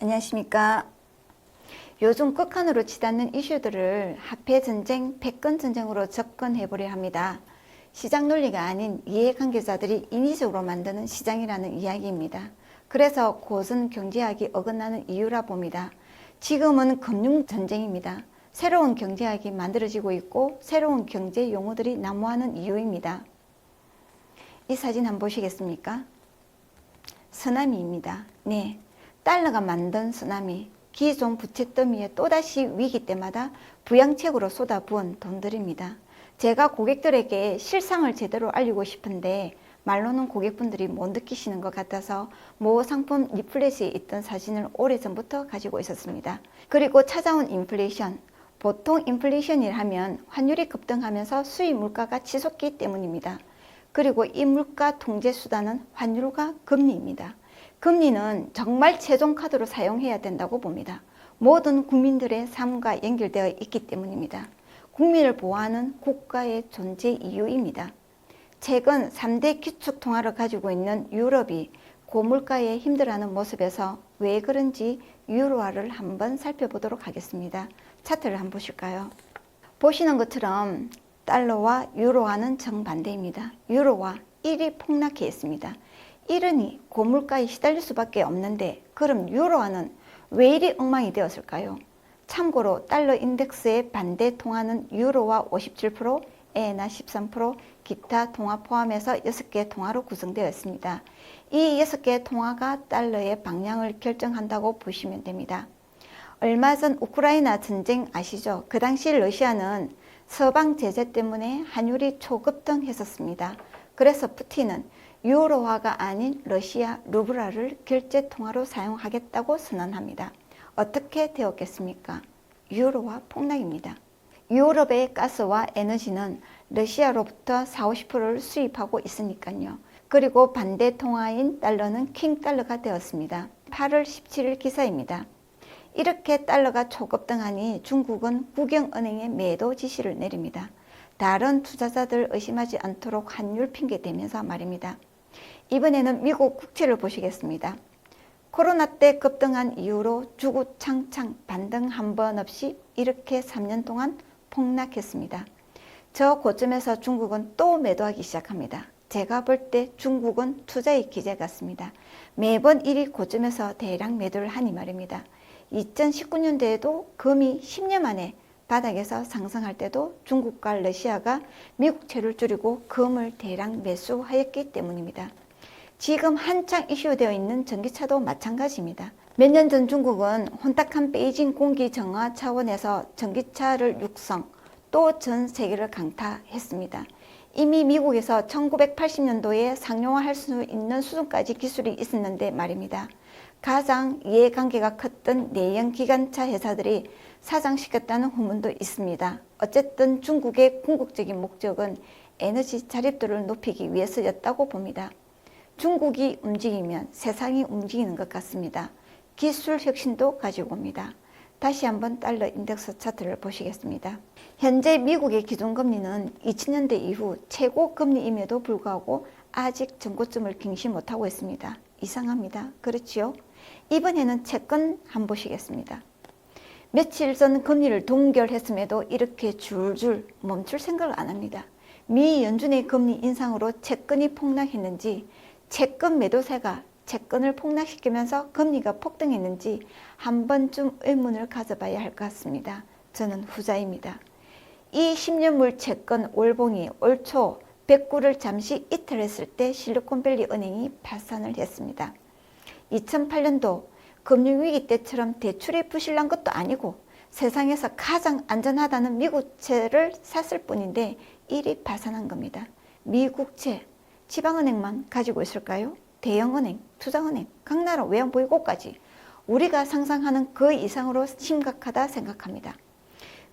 안녕하십니까. 요즘 극한으로 치닫는 이슈들을 화폐전쟁, 패권전쟁으로 접근해보려 합니다. 시장 논리가 아닌 이해관계자들이 인위적으로 만드는 시장이라는 이야기입니다. 그래서 고전 경제학이 어긋나는 이유라 봅니다. 지금은 금융전쟁입니다. 새로운 경제학이 만들어지고 있고 새로운 경제 용어들이 난무하는 이유입니다. 이 사진 한번 보시겠습니까? 쓰나미입니다. 네, 달러가 만든 쓰나미, 기존 부채 더미에 또다시 위기 때마다 부양책으로 쏟아부은 돈들입니다. 제가 고객들에게 실상을 제대로 알리고 싶은데 말로는 고객분들이 못 느끼시는 것 같아서 모 상품 리플렛에 있던 사진을 오래전부터 가지고 있었습니다. 그리고 찾아온 인플레이션, 보통 인플레이션이라 하면 환율이 급등하면서 수입 물가가 치솟기 때문입니다. 그리고 이 물가 통제 수단은 환율과 금리입니다. 금리는 정말 최종 카드로 사용해야 된다고 봅니다. 모든 국민들의 삶과 연결되어 있기 때문입니다. 국민을 보호하는 국가의 존재 이유입니다. 최근 3대 기축통화를 가지고 있는 유럽이 고물가에 힘들어하는 모습에서 왜 그런지 유로화를 한번 살펴보도록 하겠습니다. 차트를 한번 보실까요? 보시는 것처럼 달러와 유로화는 정반대입니다. 유로화 1이 폭락해 있습니다. 이러니 고물가에 시달릴 수밖에 없는데 그럼 유로화는 왜 이리 엉망이 되었을까요? 참고로 달러 인덱스의 반대 통화는 유로화 57%, 엔화 13%, 기타 통화 포함해서 6개 통화로 구성되어 있습니다. 이 6개 통화가 달러의 방향을 결정한다고 보시면 됩니다. 얼마 전 우크라이나 전쟁 아시죠? 그 당시 러시아는 서방 제재 때문에 환율이 초급등했었습니다. 그래서 푸틴은 유로화가 아닌 러시아 루블화를 결제 통화로 사용하겠다고 선언합니다. 어떻게 되었겠습니까? 유로화 폭락입니다. 유럽의 가스와 에너지는 러시아로부터 40~50%를 수입하고 있으니까요. 그리고 반대 통화인 달러는 킹 달러가 되었습니다. 8월 17일 기사입니다. 이렇게 달러가 초급등하니 중국은 국영은행에 매도 지시를 내립니다. 다른 투자자들 의심하지 않도록 환율 핑계 대면서 말입니다. 이번에는 미국 국채를 보시겠습니다. 코로나 때 급등한 이후로 주구장창 반등 한 번 없이 이렇게 3년 동안 폭락했습니다. 저 고점에서 중국은 또 매도하기 시작합니다. 제가 볼 때 중국은 투자의 기재 같습니다. 매번 1위 고점에서 대량 매도를 하니 말입니다. 2019년도에도 금이 10년 만에 바닥에서 상승할 때도 중국과 러시아가 미국채를 줄이고 금을 대량 매수하였기 때문입니다. 지금 한창 이슈되어 있는 전기차도 마찬가지입니다. 몇 년 전 중국은 혼탁한 베이징 공기 정화 차원에서 전기차를 육성, 또 전 세계를 강타했습니다. 이미 미국에서 1980년도에 상용화할 수 있는 수준까지 기술이 있었는데 말입니다. 가장 이해관계가 컸던 내연 기관차 회사들이 사장시켰다는 후문도 있습니다. 어쨌든 중국의 궁극적인 목적은 에너지 자립도를 높이기 위해서였다고 봅니다. 중국이 움직이면 세상이 움직이는 것 같습니다. 기술 혁신도 가지고 옵니다. 다시 한번 달러 인덱스 차트를 보시겠습니다. 현재 미국의 기준금리는 2000년대 이후 최고 금리임에도 불구하고 아직 전고점을 갱신 못하고 있습니다. 이상합니다. 그렇지요? 이번에는 채권 한번 보시겠습니다. 며칠 전 금리를 동결했음에도 이렇게 줄줄 멈출 생각을 안 합니다. 미 연준의 금리 인상으로 채권이 폭락했는지 채권 매도세가 채권을 폭락시키면서 금리가 폭등했는지 한 번쯤 의문을 가져봐야 할 것 같습니다. 저는 후자입니다. 이 10년물 채권 월봉이 올 초 109를 잠시 이탈했을 때 실리콘밸리 은행이 파산을 했습니다. 2008년도 금융위기 때처럼 대출이 부실난 것도 아니고 세상에서 가장 안전하다는 미국채를 샀을 뿐인데 일이 파산한 겁니다. 미국채, 지방은행만 가지고 있을까요? 대형은행, 투자은행, 각 나라 외환보유고까지 우리가 상상하는 그 이상으로 심각하다 생각합니다.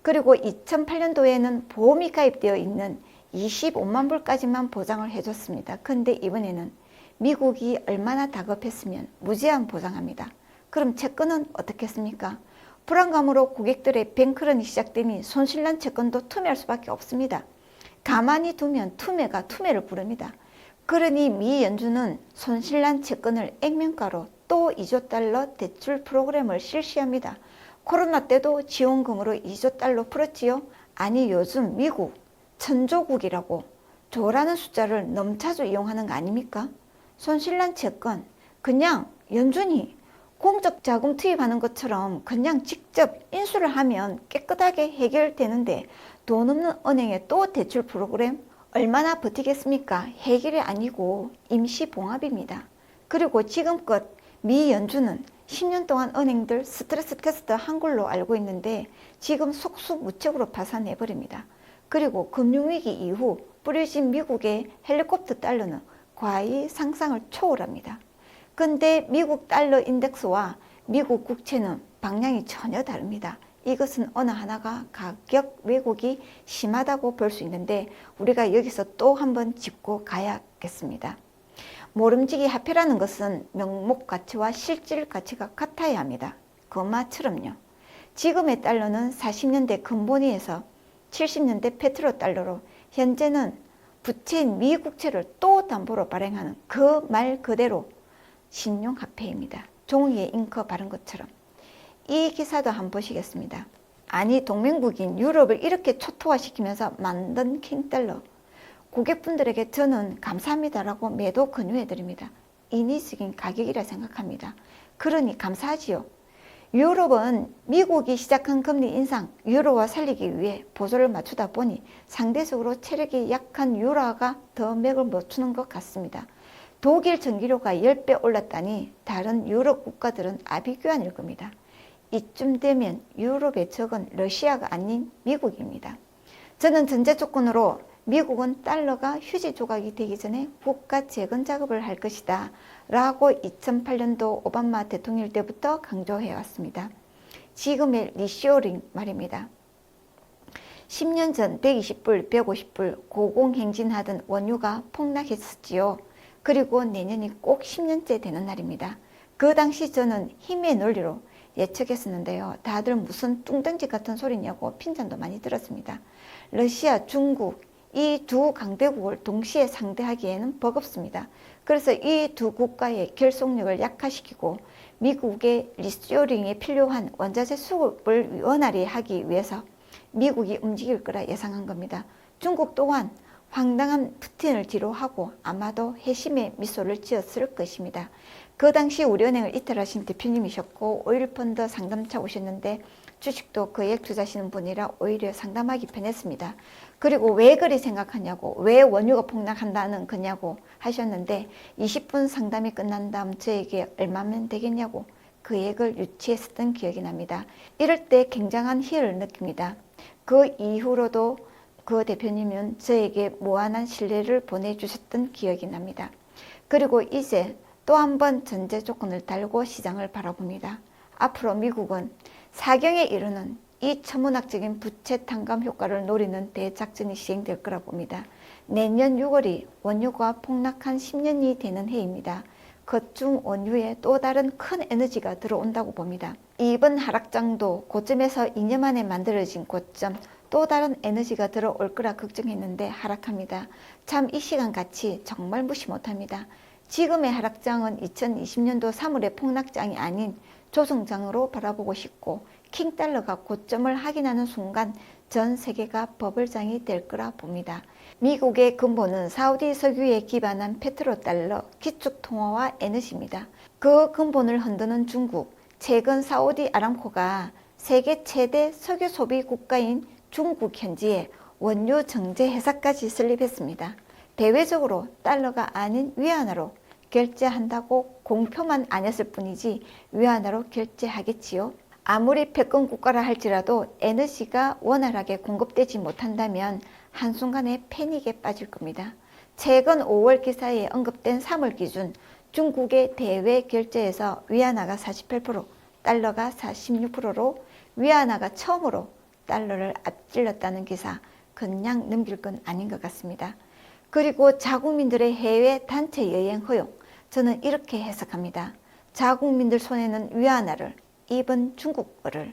그리고 2008년도에는 보험이 가입되어 있는 25만 불까지만 보장을 해줬습니다. 근데 이번에는 미국이 얼마나 다급했으면 무제한 보장합니다. 그럼 채권은 어떻겠습니까? 불안감으로 고객들의 뱅크런이 시작되니 손실난 채권도 투매할 수밖에 없습니다. 가만히 두면 투매가 투매를 부릅니다. 그러니 미 연준은 손실난 채권을 액면가로 또 2조 달러 대출 프로그램을 실시합니다. 코로나 때도 지원금으로 2조 달러 풀었지요. 아니 요즘 미국 천조국이라고 조라는 숫자를 너무 자주 이용하는 거 아닙니까? 손실난 채권 그냥 연준이 공적 자금 투입하는 것처럼 그냥 직접 인수를 하면 깨끗하게 해결되는데 돈 없는 은행에 또 대출 프로그램 얼마나 버티겠습니까? 해결이 아니고 임시봉합입니다. 그리고 지금껏 미 연준은 10년 동안 은행들 스트레스 테스트 한 걸로 알고 있는데 지금 속수무책으로 파산해버립니다. 그리고 금융위기 이후 뿌려진 미국의 헬리콥터 달러는 과히 상상을 초월합니다. 근데 미국 달러 인덱스와 미국 국채는 방향이 전혀 다릅니다. 이것은 어느 하나가 가격 왜곡이 심하다고 볼 수 있는데 우리가 여기서 또 한번 짚고 가야겠습니다. 모름지기 화폐라는 것은 명목 가치와 실질 가치가 같아야 합니다. 그마처럼요. 지금의 달러는 40년대 근본위에서 70년대 페트로 달러로 현재는 부채인 미국채를 또 담보로 발행하는 그 말 그대로 신용화폐입니다. 종이에 잉크 바른 것처럼. 이 기사도 한번 보시겠습니다. 아니 동맹국인 유럽을 이렇게 초토화시키면서 만든 킹달러. 고객분들에게 저는 감사합니다라고 매도 권유해드립니다. 인위적인 가격이라 생각합니다. 그러니 감사하지요. 유럽은 미국이 시작한 금리 인상, 유로화 살리기 위해 보조를 맞추다 보니 상대적으로 체력이 약한 유로화가 더 맥을 못 추는 것 같습니다. 독일 전기료가 10배 올랐다니 다른 유럽 국가들은 아비규환일 겁니다. 이쯤 되면 유럽의 적은 러시아가 아닌 미국입니다. 저는 전제 조건으로 미국은 달러가 휴지 조각이 되기 전에 국가 재건 작업을 할 것이다 라고 2008년도 오바마 대통령 때부터 강조해 왔습니다. 지금의 리쇼링 말입니다. 10년 전 120불, 150불 고공행진하던 원유가 폭락했었지요. 그리고 내년이 꼭 10년째 되는 날입니다. 그 당시 저는 힘의 논리로 예측했었는데요. 다들 무슨 뚱딴지 같은 소리냐고 핀잔도 많이 들었습니다. 러시아, 중국 이 두 강대국을 동시에 상대하기에는 버겁습니다. 그래서 이 두 국가의 결속력을 약화시키고 미국의 리쇼링에 필요한 원자재 수급을 원활히 하기 위해서 미국이 움직일 거라 예상한 겁니다. 중국 또한 황당한 푸틴을 뒤로하고 아마도 회심의 미소를 지었을 것입니다. 그 당시 우리은행을 이탈하신 대표님이셨고 오일펀드 상담차 오셨는데 주식도 거액 투자하시는 분이라 오히려 상담하기 편했습니다. 그리고 왜 그리 생각하냐고, 왜 원유가 폭락한다는 거냐고 하셨는데 20분 상담이 끝난 다음 저에게 얼마면 되겠냐고 그 액을 유치했었던 기억이 납니다. 이럴 때 굉장한 희열을 느낍니다. 그 이후로도 그 대표님은 저에게 무한한 신뢰를 보내주셨던 기억이 납니다. 그리고 이제 또 한 번 전제 조건을 달고 시장을 바라봅니다. 앞으로 미국은 사경에 이르는 이 천문학적인 부채 탕감 효과를 노리는 대작전이 시행될 거라 봅니다. 내년 6월이 원유가 폭락한 10년이 되는 해입니다. 그중 원유에 또 다른 큰 에너지가 들어온다고 봅니다. 이번 하락장도 고점에서 2년 만에 만들어진 고점, 또 다른 에너지가 들어올 거라 걱정했는데 하락합니다. 참 이 시간 가치 정말 무시 못합니다. 지금의 하락장은 2020년도 3월의 폭락장이 아닌 조정장으로 바라보고 싶고 킹달러가 고점을 확인하는 순간 전 세계가 버블장이 될 거라 봅니다. 미국의 근본은 사우디 석유에 기반한 페트로달러, 기축통화와 에너지입니다. 그 근본을 흔드는 중국, 최근 사우디 아람코가 세계 최대 석유 소비 국가인 중국 현지에 원유 정제 회사까지 설립했습니다. 대외적으로 달러가 아닌 위안화로 결제한다고 공표만 아니었을 뿐이지 위안화로 결제하겠지요. 아무리 패권 국가라 할지라도 에너지가 원활하게 공급되지 못한다면 한순간에 패닉에 빠질 겁니다. 최근 5월 기사에 언급된 3월 기준 중국의 대외 결제에서 위안화가 48%, 달러가 46%로 위안화가 처음으로 달러를 앞질렀다는 기사, 그냥 넘길 건 아닌 것 같습니다. 그리고 자국민들의 해외 단체 여행 허용, 저는 이렇게 해석합니다. 자국민들 손에는 위안화를, 입은 중국어를,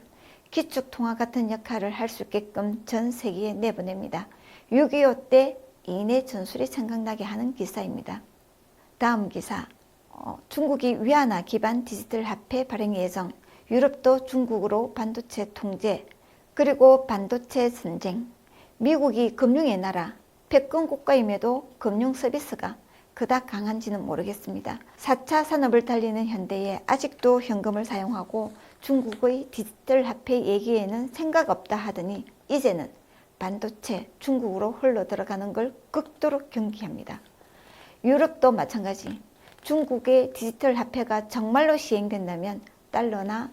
기축통화 같은 역할을 할 수 있게끔 전 세계에 내보냅니다. 6.25 때 이내 전술이 생각나게 하는 기사입니다. 다음 기사, 중국이 위안화 기반 디지털 화폐 발행 예정, 유럽도 중국으로 반도체 통제, 그리고 반도체 전쟁, 미국이 금융의 나라, 패권 국가임에도 금융 서비스가 그닥 강한지는 모르겠습니다. 4차 산업을 달리는 현대에 아직도 현금을 사용하고 중국의 디지털 화폐 얘기에는 생각 없다 하더니 이제는 반도체 중국으로 흘러 들어가는 걸 극도로 경계합니다. 유럽도 마찬가지. 중국의 디지털 화폐가 정말로 시행된다면 달러나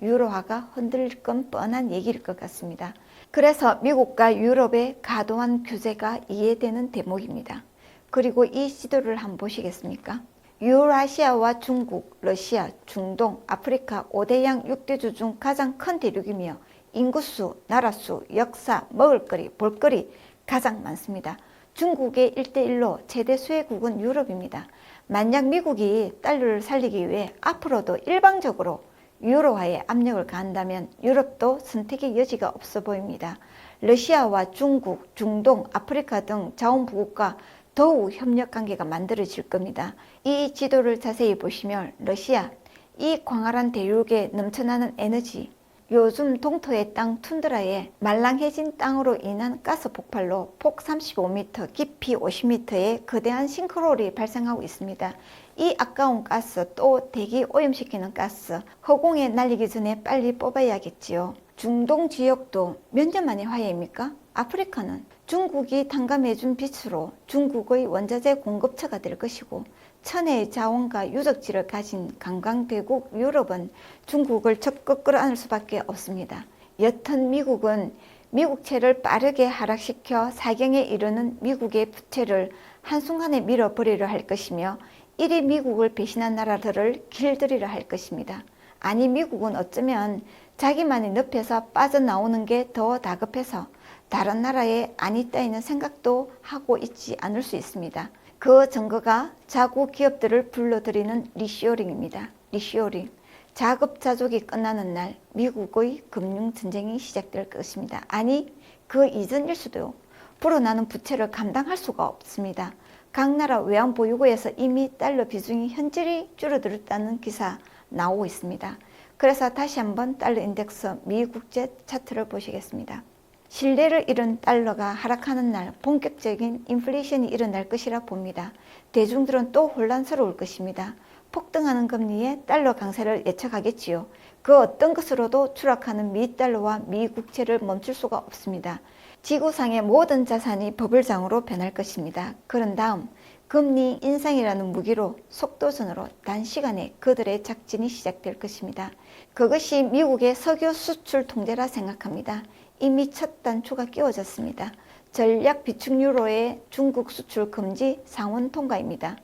유로화가 흔들릴 건 뻔한 얘기일 것 같습니다. 그래서 미국과 유럽의 과도한 규제가 이해되는 대목입니다. 그리고 이 지도를 한번 보시겠습니까? 유라시아와 중국, 러시아, 중동, 아프리카 5대양 6대주 중 가장 큰 대륙이며 인구수, 나라수, 역사, 먹을거리, 볼거리 가장 많습니다. 중국의 1대1로 최대 수혜국은 유럽입니다. 만약 미국이 달러를 살리기 위해 앞으로도 일방적으로 유로화에 압력을 가한다면 유럽도 선택의 여지가 없어 보입니다. 러시아와 중국, 중동, 아프리카 등 자원부국과 더욱 협력관계가 만들어질 겁니다. 이 지도를 자세히 보시면 러시아, 이 광활한 대륙에 넘쳐나는 에너지, 요즘 동토의 땅 툰드라에 말랑해진 땅으로 인한 가스 폭발로 폭 35m, 깊이 50m의 거대한 싱크홀이 발생하고 있습니다. 이 아까운 가스, 또 대기 오염시키는 가스, 허공에 날리기 전에 빨리 뽑아야겠지요. 중동 지역도 몇 년 만에 화해입니까? 아프리카는 중국이 탕감해준 빛으로 중국의 원자재 공급처가 될 것이고 천혜의 자원과 유적지를 가진 관광대국 유럽은 중국을 적극 끌어안을 수밖에 없습니다. 여튼 미국은 미국채를 빠르게 하락시켜 사경에 이르는 미국의 부채를 한순간에 밀어버리려 할 것이며 이리 미국을 배신한 나라들을 길들이려 할 것입니다. 아니 미국은 어쩌면 자기만의 늪에서 빠져나오는 게 더 다급해서 다른 나라에 안이 따이는 생각도 하고 있지 않을 수 있습니다. 그 증거가 자국 기업들을 불러들이는 리쇼링입니다. 리쇼링. 자급자족이 끝나는 날 미국의 금융전쟁이 시작될 것입니다. 아니 그 이전일 수도. 불어나는 부채를 감당할 수가 없습니다. 각 나라 외환보유고에서 이미 달러 비중이 현저히 줄어들었다는 기사 나오고 있습니다. 그래서 다시 한번 달러 인덱스 미국제 차트를 보시겠습니다. 신뢰를 잃은 달러가 하락하는 날 본격적인 인플레이션이 일어날 것이라 봅니다. 대중들은 또 혼란스러울 것입니다. 폭등하는 금리에 달러 강세를 예측하겠지요. 그 어떤 것으로도 추락하는 미달러와 미국채를 멈출 수가 없습니다. 지구상의 모든 자산이 버블장으로 변할 것입니다. 그런 다음 금리 인상이라는 무기로 속도전으로 단시간에 그들의 작진이 시작될 것입니다. 그것이 미국의 석유 수출 통제라 생각합니다. 이미 첫 단추가 끼워졌습니다. 전략 비축 유로의 중국 수출 금지 상원 통과입니다.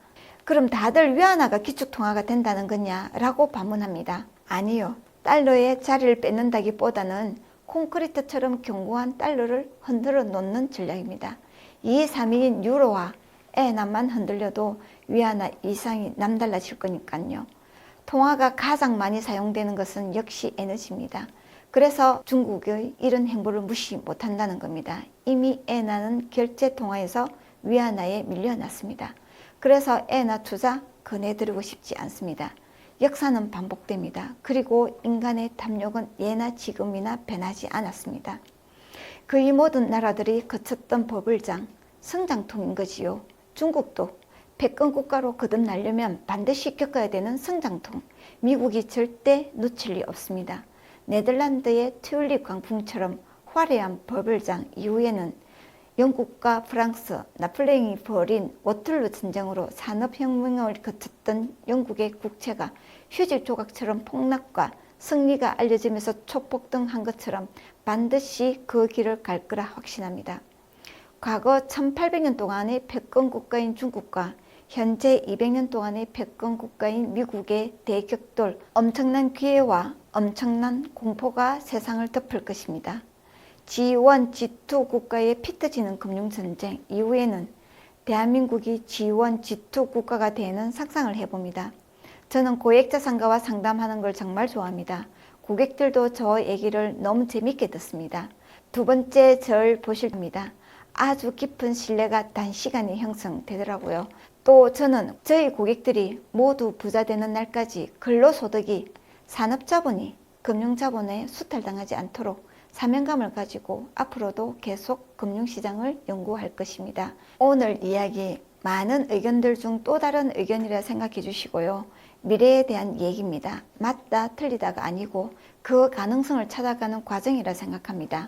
그럼 다들 위안화가 기축통화가 된다는 거냐? 라고 반문합니다. 아니요. 달러의 자리를 뺏는다기보다는 콘크리트처럼 견고한 달러를 흔들어 놓는 전략입니다. 2, 3위인 유로화, 엔화만 흔들려도 위안화 이상이 남달라질 거니까요. 통화가 가장 많이 사용되는 것은 역시 에너지입니다. 그래서 중국의 이런 행보를 무시 못한다는 겁니다. 이미 엔화는 결제 통화에서 위안화에 밀려났습니다. 그래서 엔화 투자 권해드리고 싶지 않습니다. 역사는 반복됩니다. 그리고 인간의 탐욕은 예나 지금이나 변하지 않았습니다. 거의 모든 나라들이 거쳤던 버블장, 성장통인 거지요. 중국도 패권 국가로 거듭나려면 반드시 겪어야 되는 성장통, 미국이 절대 놓칠 리 없습니다. 네덜란드의 튤립 광풍처럼 화려한 버블장 이후에는 영국과 프랑스, 나폴레옹이 벌인 워털루 전쟁으로 산업혁명을 거쳤던 영국의 국채가 휴지 조각처럼 폭락과 승리가 알려지면서 초폭등한 것처럼 반드시 그 길을 갈 거라 확신합니다. 과거 1800년 동안의 패권 국가인 중국과 현재 200년 동안의 패권 국가인 미국의 대격돌, 엄청난 기회와 엄청난 공포가 세상을 덮을 것입니다. G1, G2 국가의 피 터지는 금융전쟁 이후에는 대한민국이 G1, G2 국가가 되는 상상을 해봅니다. 저는 고액자산가와 상담하는 걸 정말 좋아합니다. 고객들도 저 얘기를 너무 재밌게 듣습니다. 두 번째 절 보실 겁니다. 아주 깊은 신뢰가 단시간에 형성되더라고요. 또 저는 저희 고객들이 모두 부자 되는 날까지 근로소득이 산업자본이 금융자본에 수탈당하지 않도록 사명감을 가지고 앞으로도 계속 금융시장을 연구할 것입니다. 오늘 이야기 많은 의견들 중 또 다른 의견이라 생각해 주시고요. 미래에 대한 얘기입니다. 맞다 틀리다가 아니고 그 가능성을 찾아가는 과정이라 생각합니다.